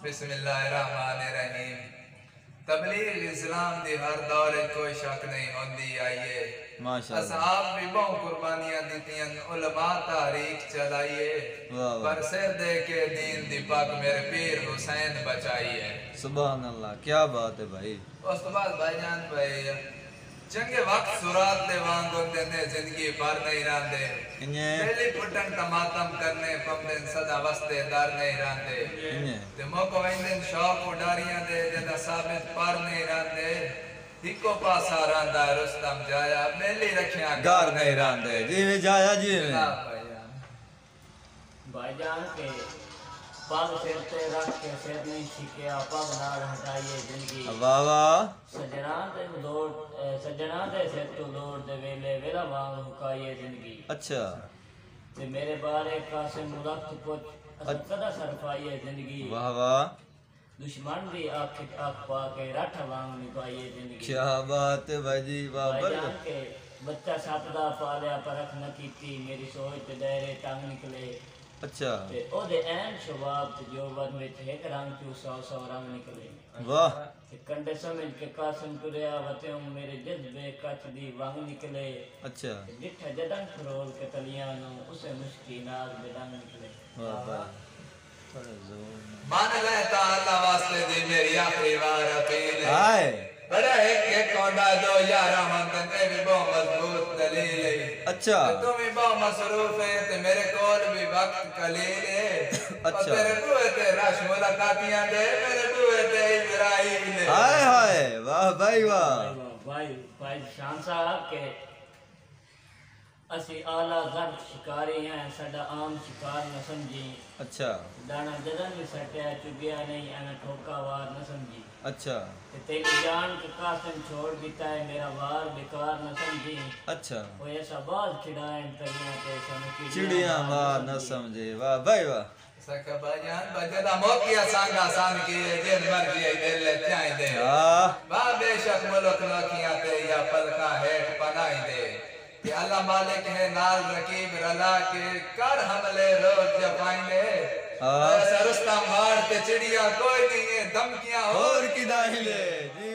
बिस्मिल्लाहिर्रहमानिर्रहीम। तबलीग इस्लाम दी हर दौर कोई शक नहीं होंदी आइए। माशाअल्लाह। असहाब भी बहु कुर्बानियां दितियां, उलमा तारीख चलाइए। पर सिर दे के दीन दी पग मेरे पीर हुसैन बचाइए। सुभान अल्लाह, क्या बात है भाई। उस तो बाद भाईजान भाई चंगे वक्त सुरात दे वांग होंदे ने, जिंदगी भर नहीं रहंदे। पहली फुटन तमातम करने पमदन सदा वस्ते दर नहीं रहंदे। ते मोको इंदन शौक उडारियां दे जदा साबित पर नहीं रहंदे। इको पासा रहंदा रुस्तम जाया, मेली रखिया घर नहीं रहंदे। जिवें जाया जिवें भाईजान के पग सिर ते रख के सिर नहीं छिकिया, पग नाल हटाइए जिंदगी। वाह वाह। सजना दे सिर तो लोड़ दे वेले वेला वांग हुकाइए जिंदगी। अच्छा। ते मेरे बारे कासिम मुलक पुछ सदा सरफाइए जिंदगी। वाह वाह। दुश्मन दी आँख पा के रठ वांग निभाइए जिंदगी। क्या बात है भाई जी, वाह। भाईजान के बच्चा सपदा पालिया परख न कीती, मेरी सोच ते दायरे तंग निकले। अच्छा। ते ओदे ऐन शबाब ते जो वन विच एक रंग चू सौ रंग निकले। वाह। ते कंडे समझ के कासिम तुरया वत्यों मेरे जज्बे कच दी वंग निकले। अच्छा। जिठा जदन फरोल के तलियां नु उसे मुश्की नाग दे रंग निकले। वाह वाह। मान लेता अल्लाह वास्ते दी मेरी आखिरी बार अपील है। हाय बड़ा एक कोंडा दो यारा मंदन ने भी बहुत मजबूत दलील है। अच्छा। तुम भी बहुत मसरूफ है ते मेरे कोल भी वक्त कलील है। अच्छा। तेरे बुए ते रश मुलाकातियां दे, मेरे बुए ते इजराइल है। हाय हाय, वाह भाई वाह। भाई शान साहब के असी आला गर्द शिकारी हैं, साडा आम शिकार न समझी। अच्छा। दाना जदन भी सटिया चुगिया नहीं, एना ठोका वार न समझी। अच्छा। तेरी जान के कासिम छोड़ दिता है, मेरा वार बेकार न समझी। अच्छा। वो ऐसा बाल खिड़ाएं तलियां ते सन चिड़िया वाह न समझे, वाह भाई वाह। सका भाईजान बजदा मोकिया सांगा सान की जिन मर्जी आई दिल ले चाहे दे। वाह बेशक मुल्क नोकियां ते या पलका हेठ पनाई दे। कि अल्लाह मालिक है नाल रकीब रला के कर हमले रोज जपाइंदे। ऐसा रुस्तम हार ते चिड़िया कोई नहीं है, धमकियां और और किदाई ले जी।